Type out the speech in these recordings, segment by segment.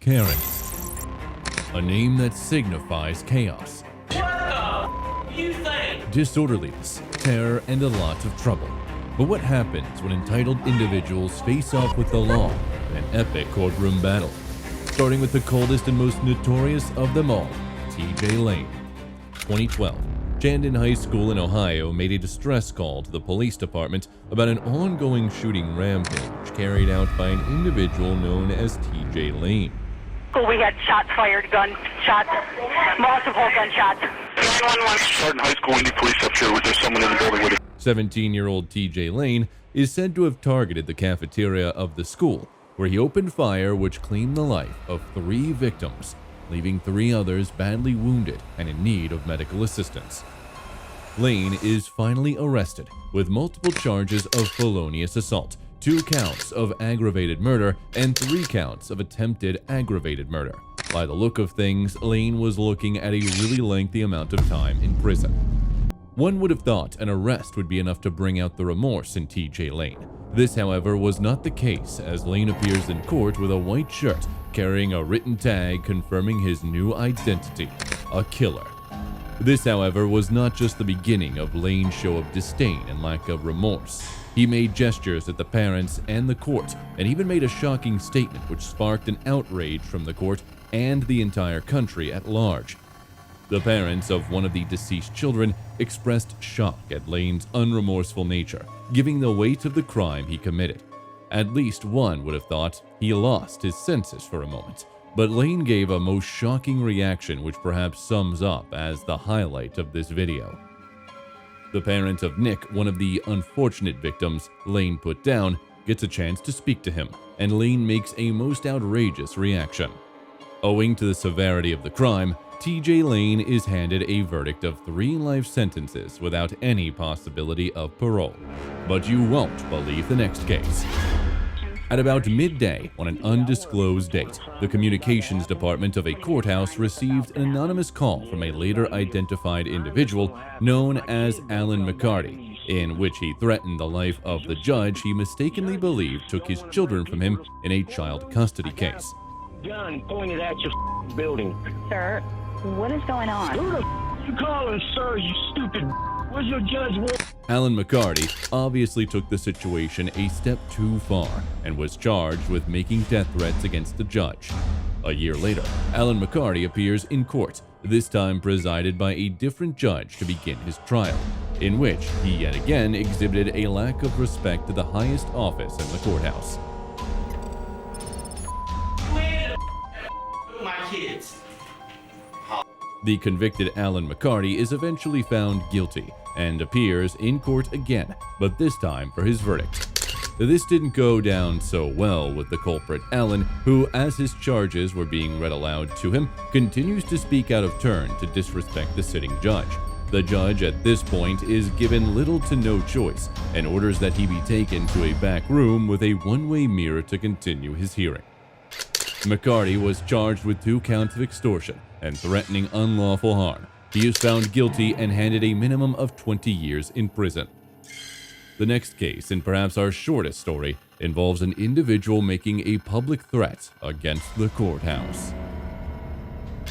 Karens, a name that signifies chaos, You think? disorderliness, terror, and a lot of trouble. But what happens when entitled individuals face off with the law in an epic courtroom battle? Starting with the coldest and most notorious of them all, T.J. Lane. 2012, Chandon High School in Ohio made a distress call to the police department about an ongoing shooting rampage carried out by an individual known as T.J. Lane. We had shots fired, gunshots, multiple gunshots. 911. Chandon High School, Indy Police up here. Was there someone in the building with you? 17-year-old T.J. Lane is said to have targeted the cafeteria of the school, where he opened fire which claimed the life of 3 victims, leaving 3 others badly wounded and in need of medical assistance. Lane is finally arrested with multiple charges of felonious assault, 2 counts of aggravated murder, and 3 counts of attempted aggravated murder. By the look of things, Lane was looking at a really lengthy amount of time in prison. One would have thought an arrest would be enough to bring out the remorse in T.J. Lane. This, however, was not the case, as Lane appears in court with a white shirt, carrying a written tag confirming his new identity, a killer. This, however, was not just the beginning of Lane's show of disdain and lack of remorse. He made gestures at the parents and the court, and even made a shocking statement which sparked an outrage from the court and the entire country at large. The parents of one of the deceased children expressed shock at Lane's unremorseful nature, giving the weight of the crime he committed. At least one would have thought he lost his senses for a moment, but Lane gave a most shocking reaction which perhaps sums up as the highlight of this video. The parent of Nick, one of the unfortunate victims Lane put down, gets a chance to speak to him, and Lane makes a most outrageous reaction. Owing to the severity of the crime, T.J. Lane is handed a verdict of 3 life sentences without any possibility of parole. But you won't believe the next case. At about midday on an undisclosed date, the communications department of a courthouse received an anonymous call from a later identified individual known as Alan McCarty, in which he threatened the life of the judge he mistakenly believed took his children from him in a child custody case. Gun pointed at your building. Sir, what is going on? Who the you calling, sir, you stupid? Where's your judge? Alan McCarty obviously took the situation a step too far and was charged with making death threats against the judge. A year later, Alan McCarty appears in court, this time presided by a different judge to begin his trial, in which he yet again exhibited a lack of respect to the highest office in the courthouse. My kids. The convicted Alan McCarty is eventually found guilty and appears in court again, but this time for his verdict. This didn't go down so well with the culprit Alan, who, as his charges were being read aloud to him, continues to speak out of turn to disrespect the sitting judge. The judge at this point is given little to no choice and orders that he be taken to a back room with a one-way mirror to continue his hearing. McCarty was charged with 2 counts of extortion and threatening unlawful harm. He is found guilty and handed a minimum of 20 years in prison. The next case, and perhaps our shortest story, involves an individual making a public threat against the courthouse.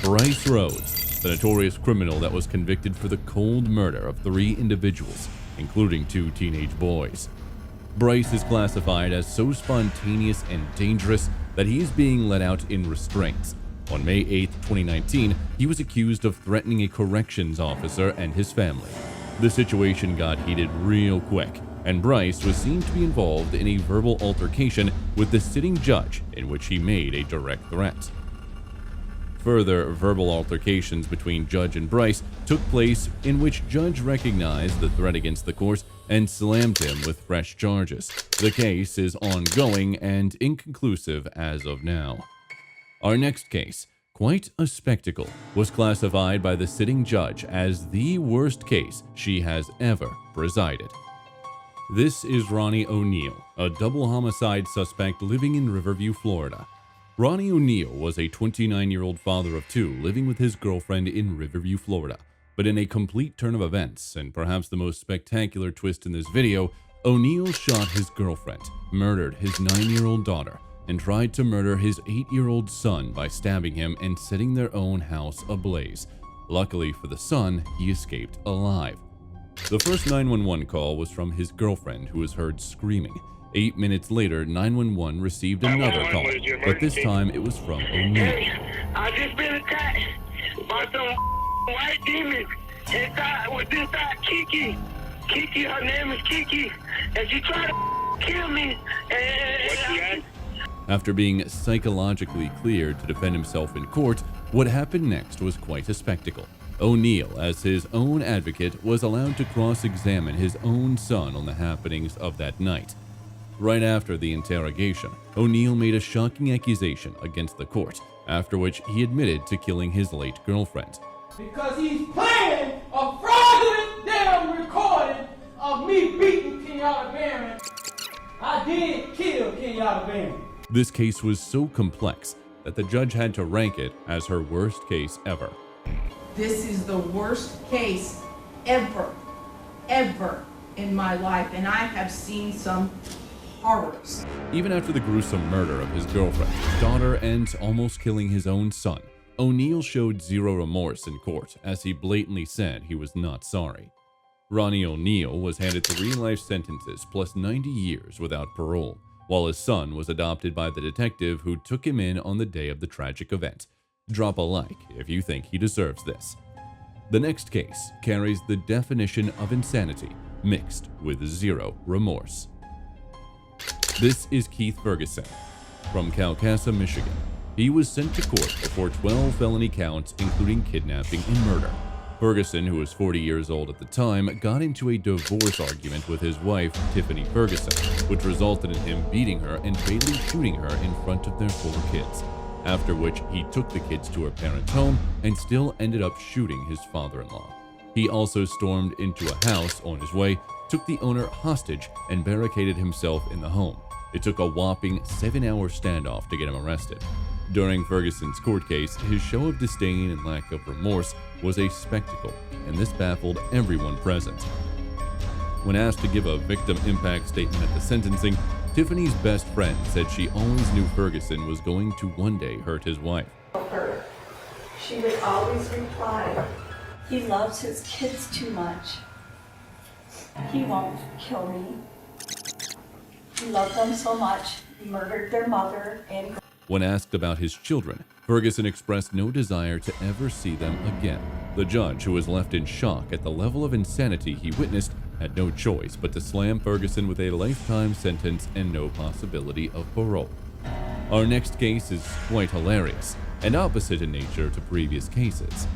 Bryce Rhodes, the notorious criminal that was convicted for the cold murder of 3 individuals, including 2 teenage boys. Bryce is classified as so spontaneous and dangerous that he is being let out in restraints. On May 8, 2019, he was accused of threatening a corrections officer and his family. The situation got heated real quick, and Bryce was seen to be involved in a verbal altercation with the sitting judge in which he made a direct threat. Further verbal altercations between Judge and Bryce took place, in which Judge recognized the threat against the court and slammed him with fresh charges. The case is ongoing and inconclusive as of now. Our next case, quite a spectacle, was classified by the sitting judge as the worst case she has ever presided. This is Ronnie O'Neill, a double homicide suspect living in Riverview, Florida. Ronnie O'Neill was a 29-year-old father of 2 living with his girlfriend in Riverview, Florida. But in a complete turn of events, and perhaps the most spectacular twist in this video, O'Neill shot his girlfriend, murdered his 9-year-old daughter, and tried to murder his 8-year-old son by stabbing him and setting their own house ablaze. Luckily for the son, he escaped alive. The first 911 call was from his girlfriend, who was heard screaming. 8 minutes later, 911 received another call, but this time it was from O'Neal. I just been attacked by some white demons inside Kiki. Kiki, her name is Kiki, and she tried to kill me. After being psychologically cleared to defend himself in court, what happened next was quite a spectacle. O'Neal, as his own advocate, was allowed to cross-examine his own son on the happenings of that night. Right after the interrogation, O'Neal made a shocking accusation against the court, after which he admitted to killing his late girlfriend. Because he's playing a fraudulent damn recording of me beating Kenyatta Barron. I did kill Kenyatta Barron. This case was so complex that the judge had to rank it as her worst case ever. This is the worst case ever in my life, and I have seen some horrors. Even after the gruesome murder of his girlfriend, daughter, and almost killing his own son, O'Neal showed zero remorse in court, as he blatantly said he was not sorry. Ronnie O'Neal was handed 3 life sentences plus 90 years without parole, while his son was adopted by the detective who took him in on the day of the tragic event. Drop a like if you think he deserves this. The next case carries the definition of insanity, mixed with zero remorse. This is Keith Ferguson from Calcassa, Michigan. He was sent to court for 12 felony counts, including kidnapping and murder. Ferguson, who was 40 years old at the time, got into a divorce argument with his wife, Tiffany Ferguson, which resulted in him beating her and fatally shooting her in front of their 4 kids. After which, he took the kids to her parents' home and still ended up shooting his father-in-law. He also stormed into a house on his way, took the owner hostage, and barricaded himself in the home. It took a whopping 7-hour standoff to get him arrested. During Ferguson's court case, his show of disdain and lack of remorse was a spectacle, and this baffled everyone present. When asked to give a victim impact statement at the sentencing, Tiffany's best friend said she always knew Ferguson was going to one day hurt his wife. She would always reply, "He loves his kids too much. He won't kill me. He loved them so much, he murdered their mother and..." When asked about his children, Ferguson expressed no desire to ever see them again. The judge, who was left in shock at the level of insanity he witnessed, had no choice but to slam Ferguson with a lifetime sentence and no possibility of parole. Our next case is quite hilarious and opposite in nature to previous cases.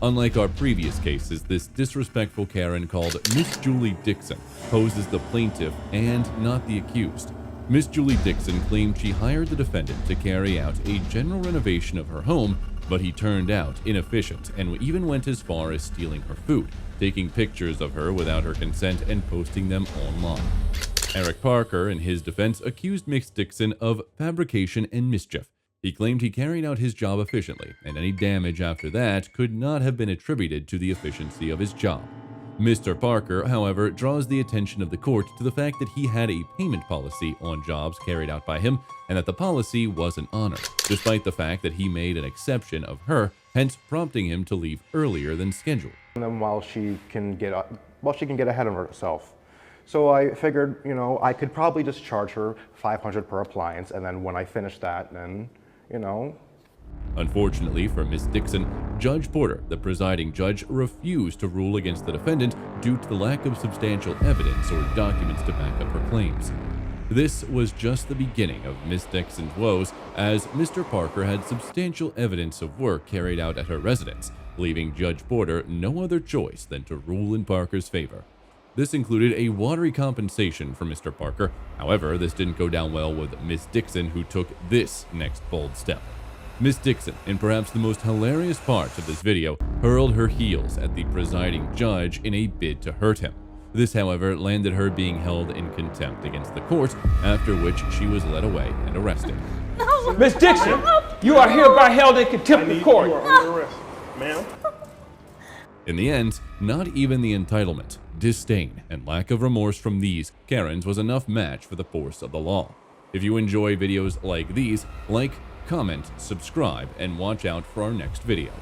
Unlike our previous cases, this disrespectful Karen called Miss Julie Dixon poses the plaintiff and not the accused. Miss Julie Dixon claimed she hired the defendant to carry out a general renovation of her home, but he turned out inefficient and even went as far as stealing her food, taking pictures of her without her consent and posting them online. Eric Parker, in his defense, accused Miss Dixon of fabrication and mischief. He claimed he carried out his job efficiently, and any damage after that could not have been attributed to the efficiency of his job. Mr. Parker, however, draws the attention of the court to the fact that he had a payment policy on jobs carried out by him and that the policy wasn't honored, despite the fact that he made an exception of her, hence prompting him to leave earlier than scheduled. And then while she can get ahead of herself. So I figured, I could probably just charge her $500 per appliance, and then when I finish that, then, Unfortunately for Miss Dixon, Judge Porter, the presiding judge, refused to rule against the defendant due to the lack of substantial evidence or documents to back up her claims. This was just the beginning of Miss Dixon's woes, as Mr. Parker had substantial evidence of work carried out at her residence, leaving Judge Porter no other choice than to rule in Parker's favor. This included a watery compensation for Mr. Parker. However, this didn't go down well with Miss Dixon, who took this next bold step. Miss Dixon, in perhaps the most hilarious part of this video, hurled her heels at the presiding judge in a bid to hurt him. This, however, landed her being held in contempt against the court, after which she was led away and arrested. Miss Dixon, you are hereby held in contempt of court. You are under arrest, ma'am. In the end, not even the entitlement, disdain, and lack of remorse from these Karens was enough match for the force of the law. If you enjoy videos like these, like, comment, subscribe, and watch out for our next video.